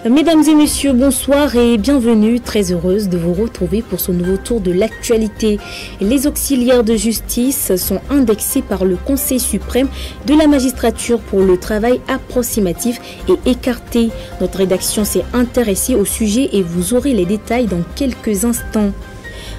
Mesdames et messieurs, bonsoir et bienvenue. Très heureuse de vous retrouver pour ce nouveau tour de l'actualité. Les auxiliaires de justice sont indexés par le Conseil suprême de la magistrature pour le travail approximatif et écarté. Notre rédaction s'est intéressée au sujet et vous aurez les détails dans quelques instants.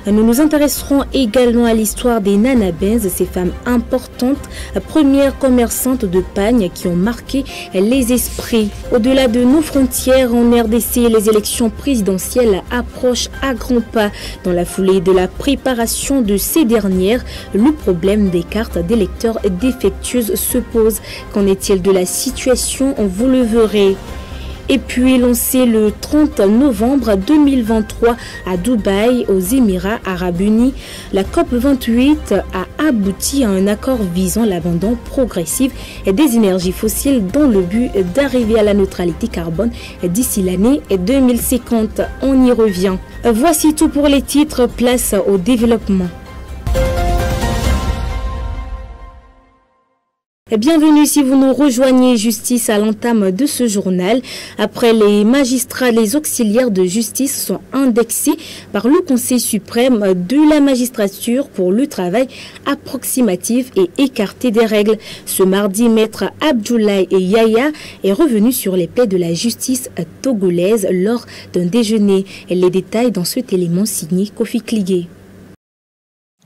Nous nous intéresserons également à l'histoire des nanabins, ces femmes importantes, premières commerçantes de pagne qui ont marqué les esprits. Au-delà de nos frontières, en RDC, les élections présidentielles approchent à grands pas. Dans la foulée de la préparation de ces dernières, le problème des cartes d'électeurs défectueuses se pose. Qu'en est-il de la situation? Vous le verrez. Et puis lancé le 30 novembre 2023 à Dubaï, aux Émirats Arabes Unis, la COP28 a abouti à un accord visant l'abandon progressif des énergies fossiles dans le but d'arriver à la neutralité carbone d'ici l'année 2050. On y revient. Voici tout pour les titres, place au développement. Bienvenue si vous nous rejoignez. Justice à l'entame de ce journal. Après les magistrats, les auxiliaires de justice sont indexés par le Conseil suprême de la magistrature pour le travail approximatif et écarté des règles. Ce mardi, maître Abdoulaye Yaya est revenu sur les plaies de la justice togolaise lors d'un déjeuner. Les détails dans cet élément signé Kofi Kligé.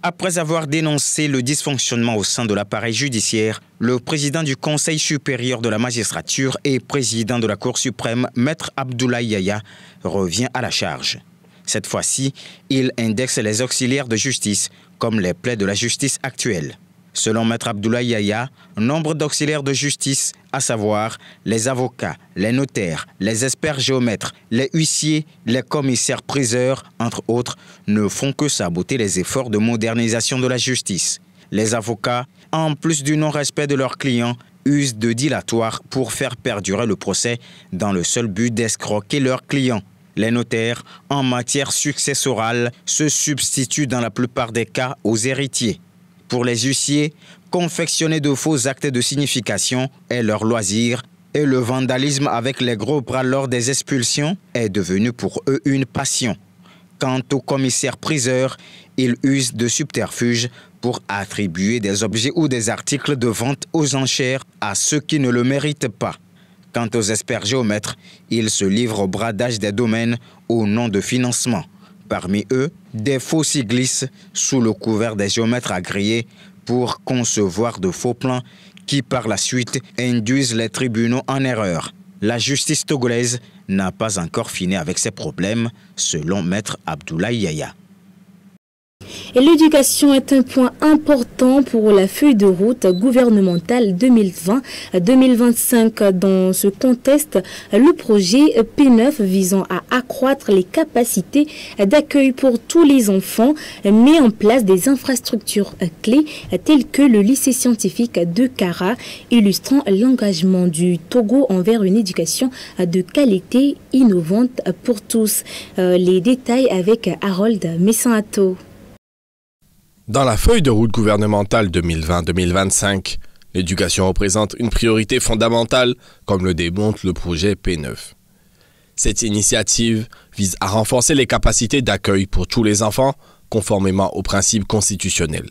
Après avoir dénoncé le dysfonctionnement au sein de l'appareil judiciaire, le président du Conseil supérieur de la magistrature et président de la Cour suprême, maître Abdoulaye Yaya, revient à la charge. Cette fois-ci, il indexe les auxiliaires de justice comme les plaies de la justice actuelle. Selon maître Abdoulaye Yaya, nombre d'auxiliaires de justice, à savoir les avocats, les notaires, les experts géomètres, les huissiers, les commissaires-priseurs, entre autres, ne font que saboter les efforts de modernisation de la justice. Les avocats, en plus du non-respect de leurs clients, usent de dilatoires pour faire perdurer le procès dans le seul but d'escroquer leurs clients. Les notaires, en matière successorale, se substituent dans la plupart des cas aux héritiers. Pour les huissiers, confectionner de faux actes de signification est leur loisir et le vandalisme avec les gros bras lors des expulsions est devenu pour eux une passion. Quant aux commissaires-priseurs, ils usent de subterfuges pour attribuer des objets ou des articles de vente aux enchères à ceux qui ne le méritent pas. Quant aux experts géomètres, ils se livrent au bradage des domaines au nom de financement. Parmi eux, des faux s'y glissent sous le couvert des géomètres agréés pour concevoir de faux plans qui par la suite induisent les tribunaux en erreur. La justice togolaise n'a pas encore fini avec ces problèmes, selon maître Abdoulaye Yaya. Et l'éducation est un point important pour la feuille de route gouvernementale 2020-2025. Dans ce contexte, le projet P9 visant à accroître les capacités d'accueil pour tous les enfants met en place des infrastructures clés telles que le lycée scientifique de Kara, illustrant l'engagement du Togo envers une éducation de qualité innovante pour tous. Les détails avec Harold Messanto. Dans la feuille de route gouvernementale 2020-2025, l'éducation représente une priorité fondamentale, comme le démontre le projet P9. Cette initiative vise à renforcer les capacités d'accueil pour tous les enfants, conformément aux principes constitutionnels.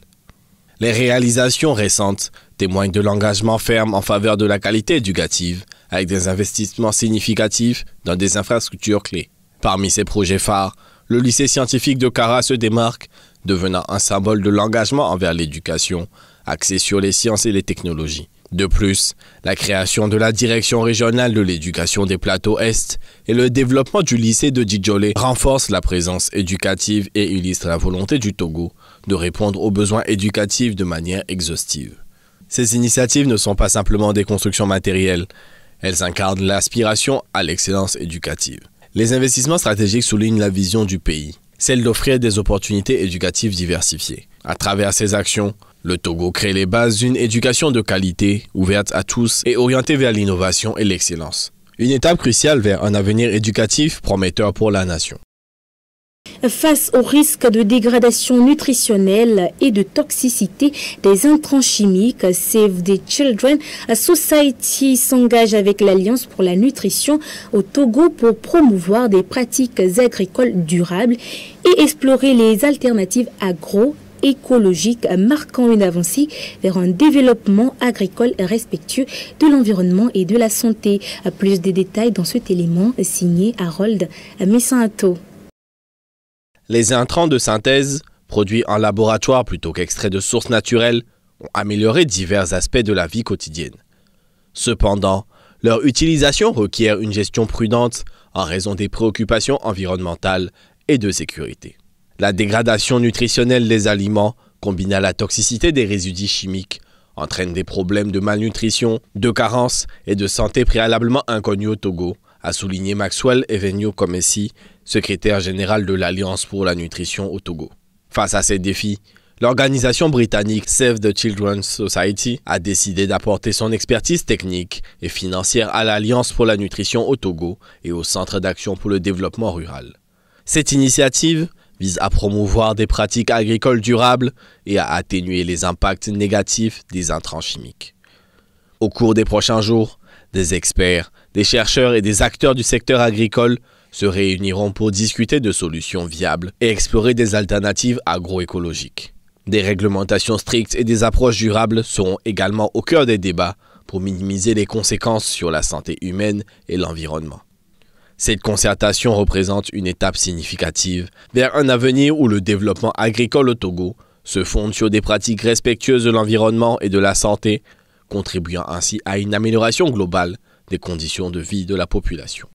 Les réalisations récentes témoignent de l'engagement ferme en faveur de la qualité éducative, avec des investissements significatifs dans des infrastructures clés. Parmi ces projets phares, le lycée scientifique de Kara se démarque, devenant un symbole de l'engagement envers l'éducation, axé sur les sciences et les technologies. De plus, la création de la direction régionale de l'éducation des plateaux Est et le développement du lycée de Djidjolé renforcent la présence éducative et illustrent la volonté du Togo de répondre aux besoins éducatifs de manière exhaustive. Ces initiatives ne sont pas simplement des constructions matérielles, elles incarnent l'aspiration à l'excellence éducative. Les investissements stratégiques soulignent la vision du pays, celle d'offrir des opportunités éducatives diversifiées. À travers ces actions, le Togo crée les bases d'une éducation de qualité, ouverte à tous et orientée vers l'innovation et l'excellence. Une étape cruciale vers un avenir éducatif prometteur pour la nation. Face au risque de dégradation nutritionnelle et de toxicité des intrants chimiques, Save the Children Society s'engage avec l'Alliance pour la nutrition au Togo pour promouvoir des pratiques agricoles durables et explorer les alternatives agroécologiques, marquant une avancée vers un développement agricole respectueux de l'environnement et de la santé. Plus de détails dans cet élément signé Harold Messanto. Les intrants de synthèse, produits en laboratoire plutôt qu'extraits de sources naturelles, ont amélioré divers aspects de la vie quotidienne. Cependant, leur utilisation requiert une gestion prudente en raison des préoccupations environnementales et de sécurité. La dégradation nutritionnelle des aliments, combinée à la toxicité des résidus chimiques, entraîne des problèmes de malnutrition, de carence et de santé préalablement inconnus au Togo, a souligné Maxwell Evenio-Komesi, secrétaire général de l'Alliance pour la nutrition au Togo. Face à ces défis, l'organisation britannique Save the Children Society a décidé d'apporter son expertise technique et financière à l'Alliance pour la nutrition au Togo et au Centre d'action pour le développement rural. Cette initiative vise à promouvoir des pratiques agricoles durables et à atténuer les impacts négatifs des intrants chimiques. Au cours des prochains jours, des experts, des chercheurs et des acteurs du secteur agricole se réuniront pour discuter de solutions viables et explorer des alternatives agroécologiques. Des réglementations strictes et des approches durables seront également au cœur des débats pour minimiser les conséquences sur la santé humaine et l'environnement. Cette concertation représente une étape significative vers un avenir où le développement agricole au Togo se fonde sur des pratiques respectueuses de l'environnement et de la santé, contribuant ainsi à une amélioration globale des conditions de vie de la population.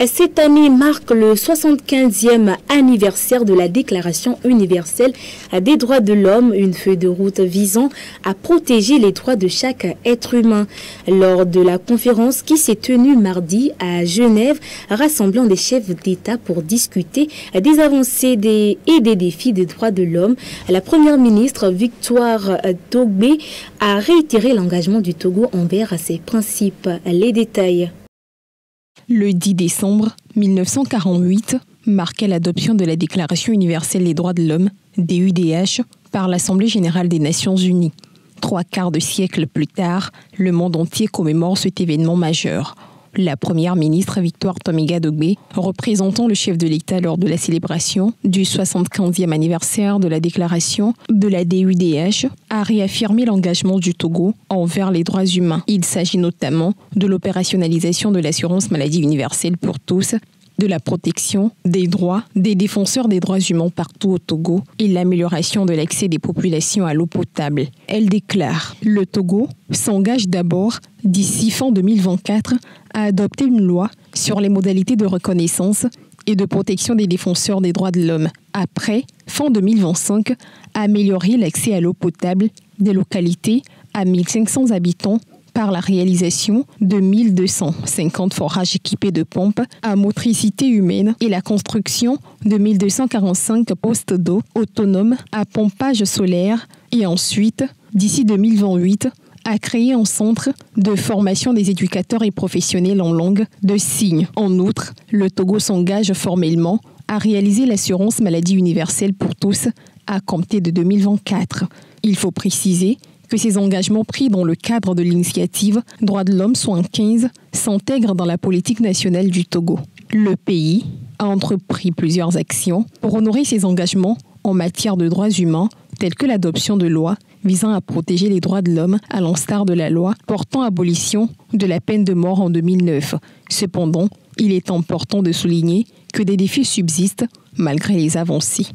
Cette année marque le 75e anniversaire de la Déclaration universelle des droits de l'homme, une feuille de route visant à protéger les droits de chaque être humain. Lors de la conférence qui s'est tenue mardi à Genève, rassemblant des chefs d'État pour discuter des avancées et des défis des droits de l'homme, la première ministre Victoire Dogbe a réitéré l'engagement du Togo envers ses principes. Les détails. Le 10 décembre 1948 marquait l'adoption de la Déclaration universelle des droits de l'homme, DUDH, par l'Assemblée générale des Nations unies. 3/4 de siècle plus tard, le monde entier commémore cet événement majeur. La première ministre Victoire Tomiga Dogbe, représentant le chef de l'État lors de la célébration du 75e anniversaire de la déclaration de la DUDH, a réaffirmé l'engagement du Togo envers les droits humains. Il s'agit notamment de l'opérationnalisation de l'assurance maladie universelle pour tous, de la protection des droits des défenseurs des droits humains partout au Togo et l'amélioration de l'accès des populations à l'eau potable. Elle déclare « Le Togo s'engage d'abord, d'ici fin 2024, à adopter une loi sur les modalités de reconnaissance et de protection des défenseurs des droits de l'homme. Après, fin 2025, à améliorer l'accès à l'eau potable des localités à 1500 habitants par la réalisation de 1250 forages équipés de pompes à motricité humaine et la construction de 1245 postes d'eau autonomes à pompage solaire et ensuite, d'ici 2028, à créer un centre de formation des éducateurs et professionnels en langue de signes. En outre, le Togo s'engage formellement à réaliser l'assurance maladie universelle pour tous à compter de 2024. Il faut préciser que ces engagements pris dans le cadre de l'initiative Droits de l'homme 75 s'intègrent dans la politique nationale du Togo. Le pays a entrepris plusieurs actions pour honorer ses engagements en matière de droits humains, telles que l'adoption de lois visant à protéger les droits de l'homme, à l'instar de la loi portant abolition de la peine de mort en 2009. Cependant, il est important de souligner que des défis subsistent malgré les avancées.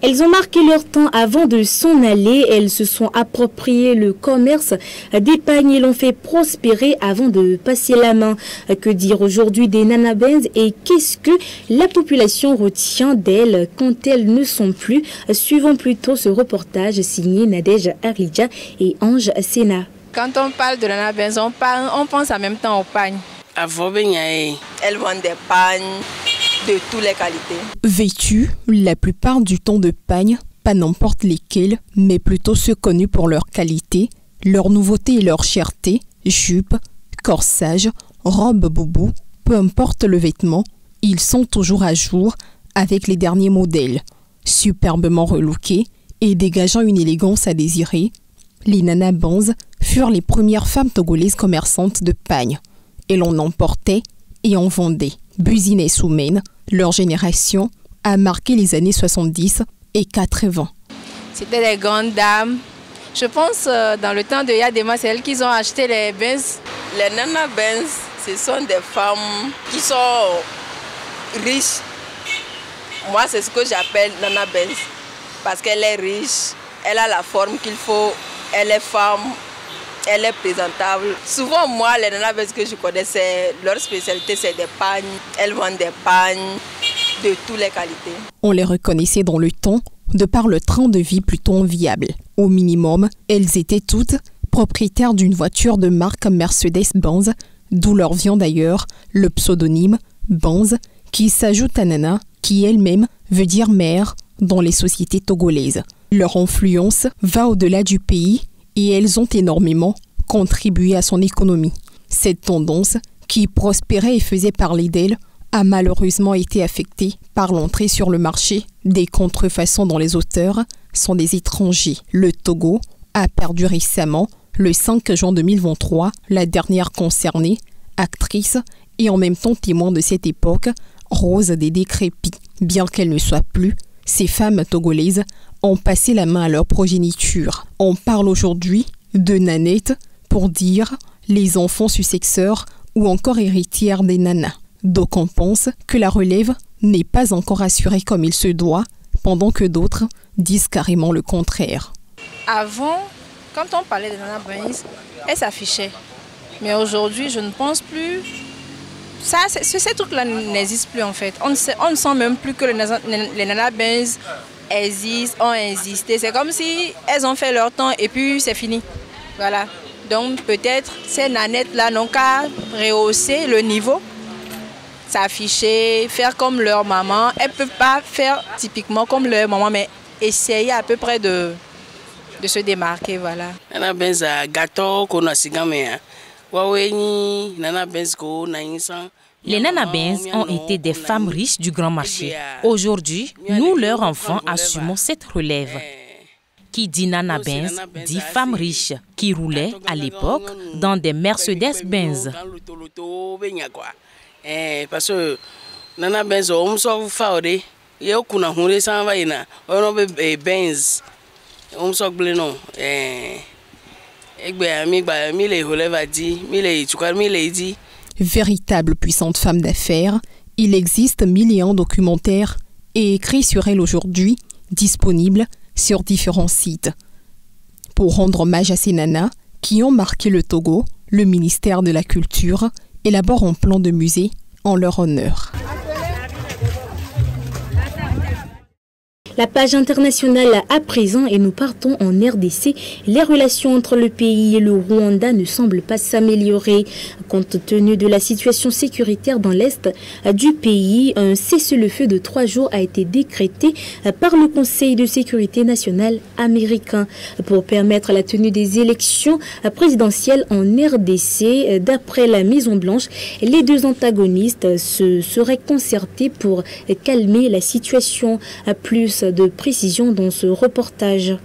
Elles ont marqué leur temps avant de s'en aller. Elles se sont appropriées le commerce des pagnes et l'ont fait prospérer avant de passer la main. Que dire aujourd'hui des nanabens et qu'est-ce que la population retient d'elles quand elles ne sont plus? Suivons plutôt ce reportage signé Nadège Arlidja et Ange Sena. Quand on parle de nanabens, on pense en même temps aux pagnes. Elles vendent des pagnes de toutes les qualités. Vêtues la plupart du temps de pagnes, pas n'importe lesquelles, mais plutôt ceux connus pour leur qualité, leur nouveauté et leur cherté, jupes, corsages, robes boubou, peu importe le vêtement, ils sont toujours à jour, avec les derniers modèles. Superbement relookées et dégageant une élégance à désirer, les Nana Banz furent les premières femmes togolaises commerçantes de pagne. Et l'on en portait et en vendait. Buzine et Soumène, leur génération a marqué les années 70 et 80. C'était des grandes dames. Je pense dans le temps de Yadema, c'est elles qui ont acheté les Benz. Les Nana Benz, ce sont des femmes qui sont riches. Moi, c'est ce que j'appelle Nana Benz. Parce qu'elle est riche, elle a la forme qu'il faut, elle est femme, elle est présentable. Souvent, moi, les Nana Benz que je connaissais, leur spécialité, c'est des pagnes. Elles vendent des pagnes de toutes les qualités. On les reconnaissait dans le ton, de par le train de vie plutôt enviable. Au minimum, elles étaient toutes propriétaires d'une voiture de marque Mercedes-Benz, d'où leur vient d'ailleurs le pseudonyme Benz, qui s'ajoute à Nana, qui elle-même veut dire mère dans les sociétés togolaises. Leur influence va au-delà du pays et elles ont énormément contribué à son économie. Cette tendance, qui prospérait et faisait parler d'elle, a malheureusement été affectée par l'entrée sur le marché des contrefaçons dont les auteurs sont des étrangers. Le Togo a perdu récemment, le 5 juin 2023, la dernière concernée, actrice et en même temps témoin de cette époque, Rose des Décrépits. Bien qu'elle ne soit plus, ces femmes togolaises ont passé la main à leur progéniture. On parle aujourd'hui de nanettes pour dire les enfants successeurs ou encore héritières des nanas. Donc on pense que la relève n'est pas encore assurée comme il se doit, pendant que d'autres disent carrément le contraire. Avant, quand on parlait de Nana Benz, elle s'affichait. Mais aujourd'hui, je ne pense plus. Ça, ces trucs-là n'existent plus en fait. On ne sent même plus que les Nana Benz existent, ont existé. C'est comme si elles ont fait leur temps et puis c'est fini. Voilà. Donc peut-être ces nanettes-là n'ont qu'à rehausser le niveau, s'afficher, faire comme leur maman. Elles ne peuvent pas faire typiquement comme leur maman, mais essayer à peu près de se démarquer. Voilà. Nana Benz gâteau qu'on a sigamé. Les Nana Benz ont été des femmes riches du grand marché. Aujourd'hui, nous, leurs enfants, assumons cette relève. Qui dit Nana Benz dit femme riche qui roulait à l'époque dans des Mercedes-Benz. Parce que Nana Benz, on s'en fait il y a aucune Benz, on s'en non. Véritable puissante femme d'affaires, il existe millions de documentaires et écrits sur elle aujourd'hui, disponibles sur différents sites. Pour rendre hommage à ces nanas qui ont marqué le Togo, le ministère de la Culture élabore un plan de musée en leur honneur. La page internationale à présent et nous partons en RDC. Les relations entre le pays et le Rwanda ne semblent pas s'améliorer. Compte tenu de la situation sécuritaire dans l'est du pays, un cessez-le-feu de 3 jours a été décrété par le Conseil de sécurité nationale américain pour permettre la tenue des élections présidentielles en RDC. D'après la Maison-Blanche, les deux antagonistes se seraient concertés pour calmer la situation. Plus de précision dans ce reportage.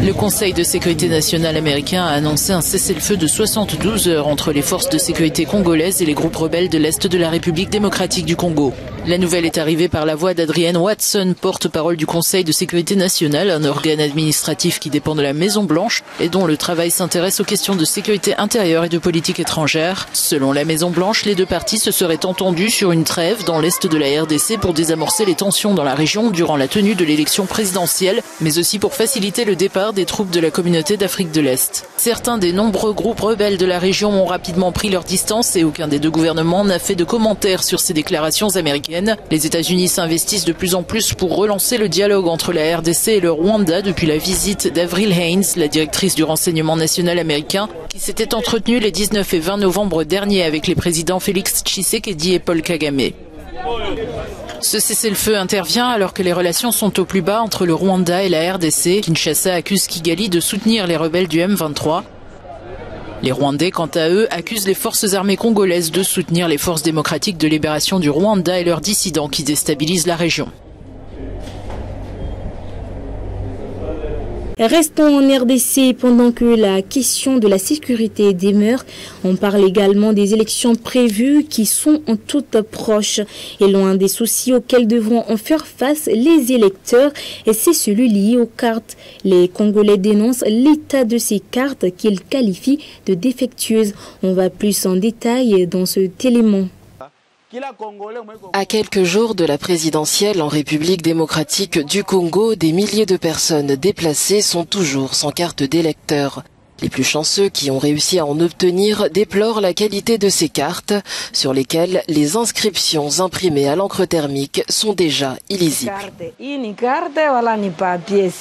Le Conseil de sécurité nationale américain a annoncé un cessez-le-feu de 72 heures entre les forces de sécurité congolaises et les groupes rebelles de l'Est de la République démocratique du Congo. La nouvelle est arrivée par la voix d'Adrienne Watson, porte-parole du Conseil de sécurité nationale, un organe administratif qui dépend de la Maison-Blanche et dont le travail s'intéresse aux questions de sécurité intérieure et de politique étrangère. Selon la Maison-Blanche, les deux parties se seraient entendues sur une trêve dans l'Est de la RDC pour désamorcer les tensions dans la région durant la tenue de l'élection présidentielle, mais aussi pour faciliter le départ des troupes de la communauté d'Afrique de l'Est. Certains des nombreux groupes rebelles de la région ont rapidement pris leur distance et aucun des deux gouvernements n'a fait de commentaires sur ces déclarations américaines. Les États-Unis s'investissent de plus en plus pour relancer le dialogue entre la RDC et le Rwanda depuis la visite d'Avril Haines, la directrice du renseignement national américain, qui s'était entretenue les 19 et 20 novembre dernier avec les présidents Félix Tshisekedi et Paul Kagame. Ce cessez-le-feu intervient alors que les relations sont au plus bas entre le Rwanda et la RDC. Kinshasa accuse Kigali de soutenir les rebelles du M23. Les Rwandais, quant à eux, accusent les forces armées congolaises de soutenir les forces démocratiques de libération du Rwanda et leurs dissidents qui déstabilisent la région. Restons en RDC pendant que la question de la sécurité demeure. On parle également des élections prévues qui sont en toute proche. Et loin des soucis auxquels devront en faire face les électeurs, et c'est celui lié aux cartes. Les Congolais dénoncent l'état de ces cartes qu'ils qualifient de défectueuses. On va plus en détail dans cet élément. À quelques jours de la présidentielle en République démocratique du Congo, des milliers de personnes déplacées sont toujours sans carte d'électeur. Les plus chanceux qui ont réussi à en obtenir déplorent la qualité de ces cartes, sur lesquelles les inscriptions imprimées à l'encre thermique sont déjà illisibles.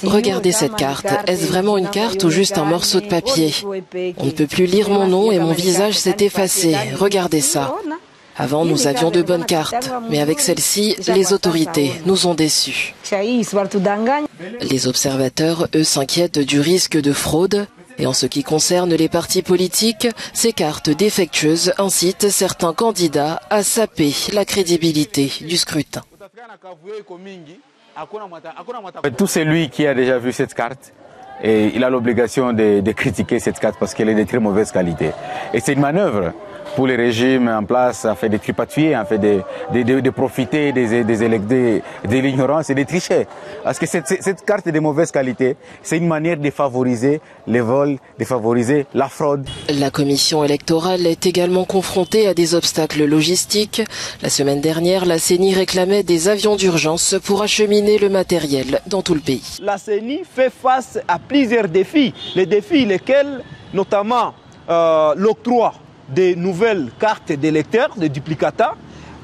Regardez cette carte. Est-ce vraiment une carte ou juste un morceau de papier? On ne peut plus lire mon nom et mon visage s'est effacé. Regardez ça. Avant, nous avions de bonnes cartes, mais avec celle-ci, les autorités nous ont déçus. Les observateurs, eux, s'inquiètent du risque de fraude. Et en ce qui concerne les partis politiques, ces cartes défectueuses incitent certains candidats à saper la crédibilité du scrutin. Tout celui qui a déjà vu cette carte, et il a l'obligation de critiquer cette carte parce qu'elle est de très mauvaise qualité. Et c'est une manœuvre pour les régimes en place, afin de tripatouiller, afin de profiter de l'ignorance et de tricher. Parce que cette carte est de mauvaise qualité, c'est une manière de favoriser les vols, de favoriser la fraude. La commission électorale est également confrontée à des obstacles logistiques. La semaine dernière, la CENI réclamait des avions d'urgence pour acheminer le matériel dans tout le pays. La CENI fait face à plusieurs défis. Les défis lesquels, notamment l'octroi des nouvelles cartes d'électeurs, des duplicata,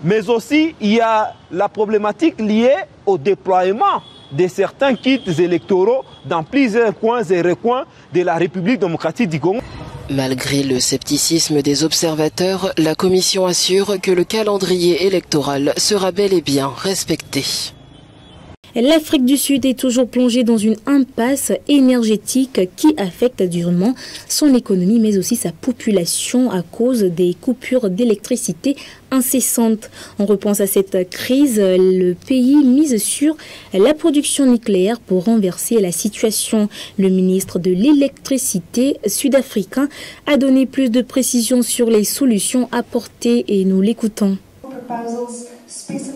mais aussi il y a la problématique liée au déploiement de certains kits électoraux dans plusieurs coins et recoins de la République démocratique du Congo. Malgré le scepticisme des observateurs, la commission assure que le calendrier électoral sera bel et bien respecté. L'Afrique du Sud est toujours plongée dans une impasse énergétique qui affecte durement son économie mais aussi sa population à cause des coupures d'électricité incessantes. On repense à cette crise, le pays mise sur la production nucléaire pour renverser la situation. Le ministre de l'électricité sud-africain a donné plus de précisions sur les solutions apportées et nous l'écoutons.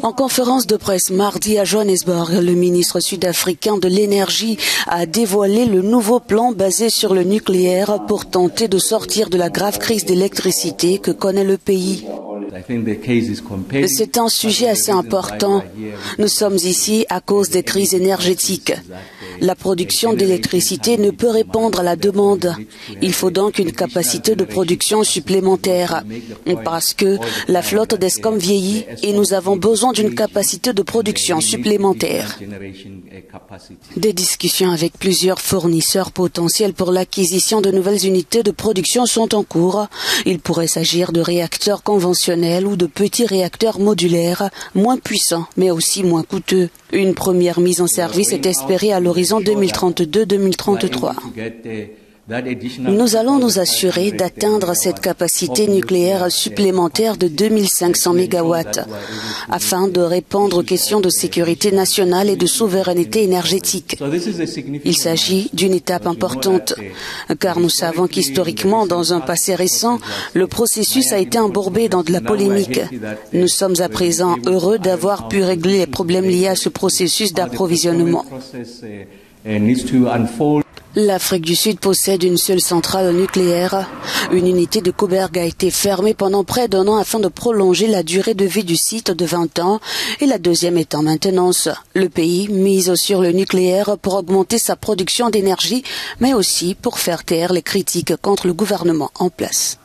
En conférence de presse mardi à Johannesburg, le ministre sud-africain de l'énergie a dévoilé le nouveau plan basé sur le nucléaire pour tenter de sortir de la grave crise d'électricité que connaît le pays. C'est un sujet assez important. Nous sommes ici à cause des crises énergétiques. La production d'électricité ne peut répondre à la demande. Il faut donc une capacité de production supplémentaire parce que la flotte d'Eskom vieillit et nous avons besoin d'une capacité de production supplémentaire. Des discussions avec plusieurs fournisseurs potentiels pour l'acquisition de nouvelles unités de production sont en cours. Il pourrait s'agir de réacteurs conventionnels ou de petits réacteurs modulaires, moins puissants mais aussi moins coûteux. Une première mise en service est espérée à l'horizon 2032-2033. Nous allons nous assurer d'atteindre cette capacité nucléaire supplémentaire de 2500 MW afin de répondre aux questions de sécurité nationale et de souveraineté énergétique. Il s'agit d'une étape importante car nous savons qu'historiquement, dans un passé récent, le processus a été embourbé dans de la polémique. Nous sommes à présent heureux d'avoir pu régler les problèmes liés à ce processus d'approvisionnement. L'Afrique du Sud possède une seule centrale nucléaire. Une unité de Koberg a été fermée pendant près d'un an afin de prolonger la durée de vie du site de 20 ans et la deuxième est en maintenance. Le pays mise sur le nucléaire pour augmenter sa production d'énergie, mais aussi pour faire taire les critiques contre le gouvernement en place.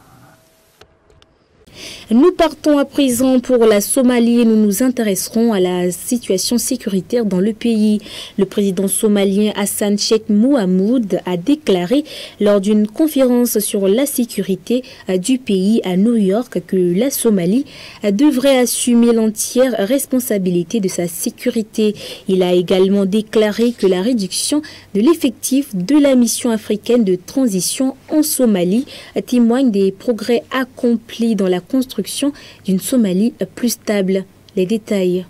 Nous partons à présent pour la Somalie et nous nous intéresserons à la situation sécuritaire dans le pays. Le président somalien Hassan Sheikh Mohamud a déclaré lors d'une conférence sur la sécurité du pays à New York que la Somalie devrait assumer l'entière responsabilité de sa sécurité. Il a également déclaré que la réduction de l'effectif de la mission africaine de transition en Somalie témoigne des progrès accomplis dans la construction d'une Somalie plus stable. Les détails.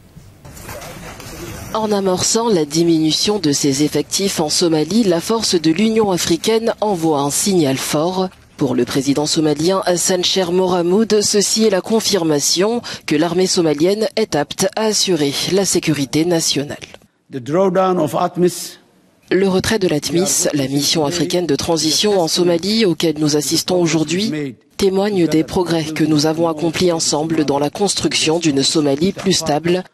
En amorçant la diminution de ses effectifs en Somalie, la force de l'Union africaine envoie un signal fort. Pour le président somalien Hassan Sheikh Mohamud, ceci est la confirmation que l'armée somalienne est apte à assurer la sécurité nationale. Le retrait de l'ATMIS, la mission africaine de transition en Somalie auquel nous assistons aujourd'hui, témoigne des progrès que nous avons accomplis ensemble dans la construction d'une Somalie plus stable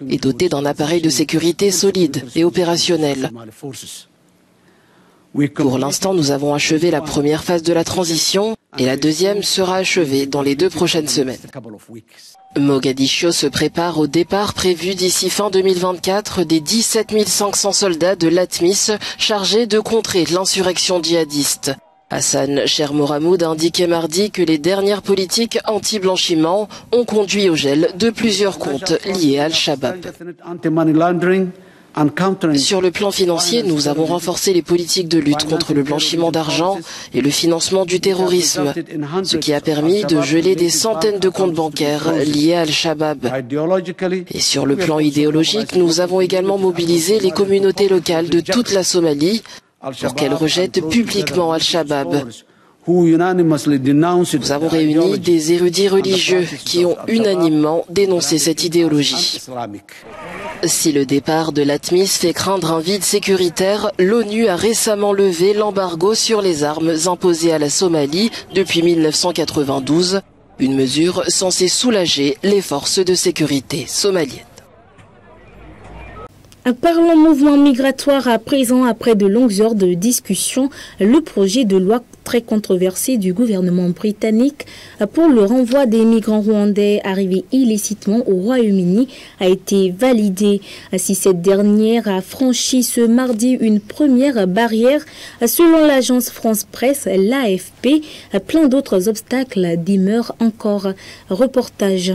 et dotée d'un appareil de sécurité solide et opérationnel. Pour l'instant, nous avons achevé la première phase de la transition et la deuxième sera achevée dans les 2 prochaines semaines. Mogadiscio se prépare au départ prévu d'ici fin 2024 des 17 500 soldats de l'ATMIS chargés de contrer l'insurrection djihadiste. Hassan Sheikh Mohamud a indiqué mardi que les dernières politiques anti-blanchiment ont conduit au gel de plusieurs comptes liés à Al-Shabaab. Sur le plan financier, nous avons renforcé les politiques de lutte contre le blanchiment d'argent et le financement du terrorisme, ce qui a permis de geler des centaines de comptes bancaires liés à Al-Shabaab. Et sur le plan idéologique, nous avons également mobilisé les communautés locales de toute la Somalie pour qu'elles rejettent publiquement Al-Shabaab. Nous avons réuni des érudits religieux qui ont unanimement dénoncé cette idéologie. Si le départ de l'ATMIS fait craindre un vide sécuritaire, l'ONU a récemment levé l'embargo sur les armes imposé à la Somalie depuis 1992, une mesure censée soulager les forces de sécurité somaliennes. Parlons mouvement migratoire à présent. Après de longues heures de discussion, le projet de loi très controversé du gouvernement britannique pour le renvoi des migrants rwandais arrivés illicitement au Royaume-Uni a été validé. Si cette dernière a franchi ce mardi une première barrière, selon l'agence France Presse, l'AFP, plein d'autres obstacles demeurent encore. Reportage.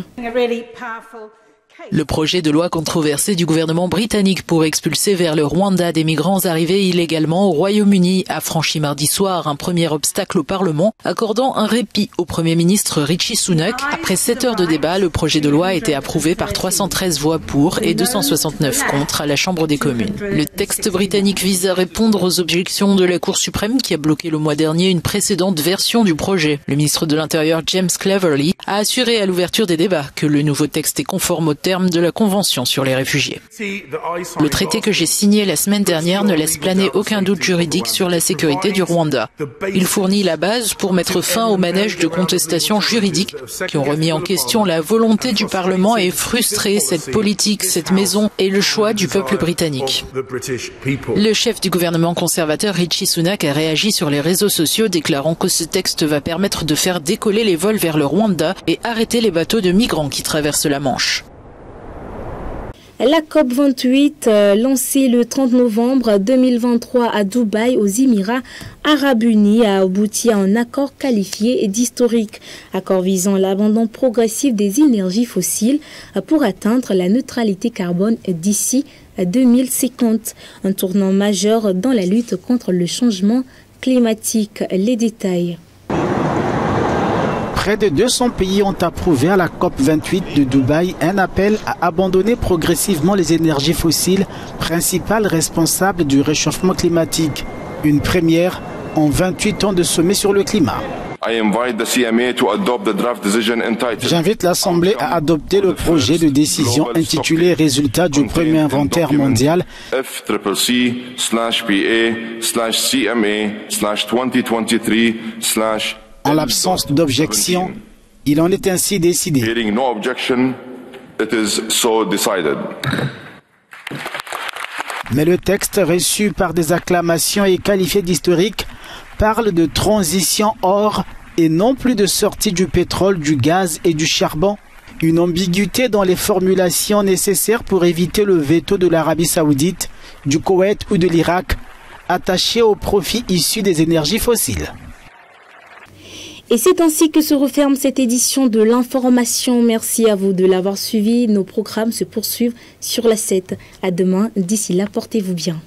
Le projet de loi controversé du gouvernement britannique pour expulser vers le Rwanda des migrants arrivés illégalement au Royaume-Uni a franchi mardi soir un premier obstacle au Parlement, accordant un répit au Premier ministre Rishi Sunak. Après 7 heures de débat, le projet de loi a été approuvé par 313 voix pour et 269 contre à la Chambre des communes. Le texte britannique vise à répondre aux objections de la Cour suprême qui a bloqué le mois dernier une précédente version du projet. Le ministre de l'Intérieur James Cleverly a assuré à l'ouverture des débats que le nouveau texte est conforme au terme de la Convention sur les réfugiés. Le traité que j'ai signé la semaine dernière ne laisse planer aucun doute juridique sur la sécurité du Rwanda. Il fournit la base pour mettre fin au manège de contestations juridiques qui ont remis en question la volonté du Parlement et frustré cette politique, cette maison et le choix du peuple britannique. Le chef du gouvernement conservateur Rishi Sunak a réagi sur les réseaux sociaux déclarant que ce texte va permettre de faire décoller les vols vers le Rwanda et arrêter les bateaux de migrants qui traversent la Manche. La COP28, lancée le 30 novembre 2023 à Dubaï, aux Émirats Arabes Unis, a abouti à un accord qualifié d'historique. Accord visant l'abandon progressif des énergies fossiles pour atteindre la neutralité carbone d'ici 2050. Un tournant majeur dans la lutte contre le changement climatique. Les détails. Près de 200 pays ont approuvé à la COP28 de Dubaï un appel à abandonner progressivement les énergies fossiles, principales responsables du réchauffement climatique. Une première en 28 ans de sommet sur le climat. J'invite l'Assemblée à adopter le projet de décision intitulé Résultats du premier inventaire mondial En l'absence d'objection, il en est ainsi décidé. Mais le texte reçu par des acclamations et qualifié d'historique parle de transition hors et non plus de sortie du pétrole, du gaz et du charbon. Une ambiguïté dans les formulations nécessaires pour éviter le veto de l'Arabie saoudite, du Koweït ou de l'Irak, attachés aux profits issus des énergies fossiles. Et c'est ainsi que se referme cette édition de l'information. Merci à vous de l'avoir suivi. Nos programmes se poursuivent sur la 7. À demain. D'ici là, portez-vous bien.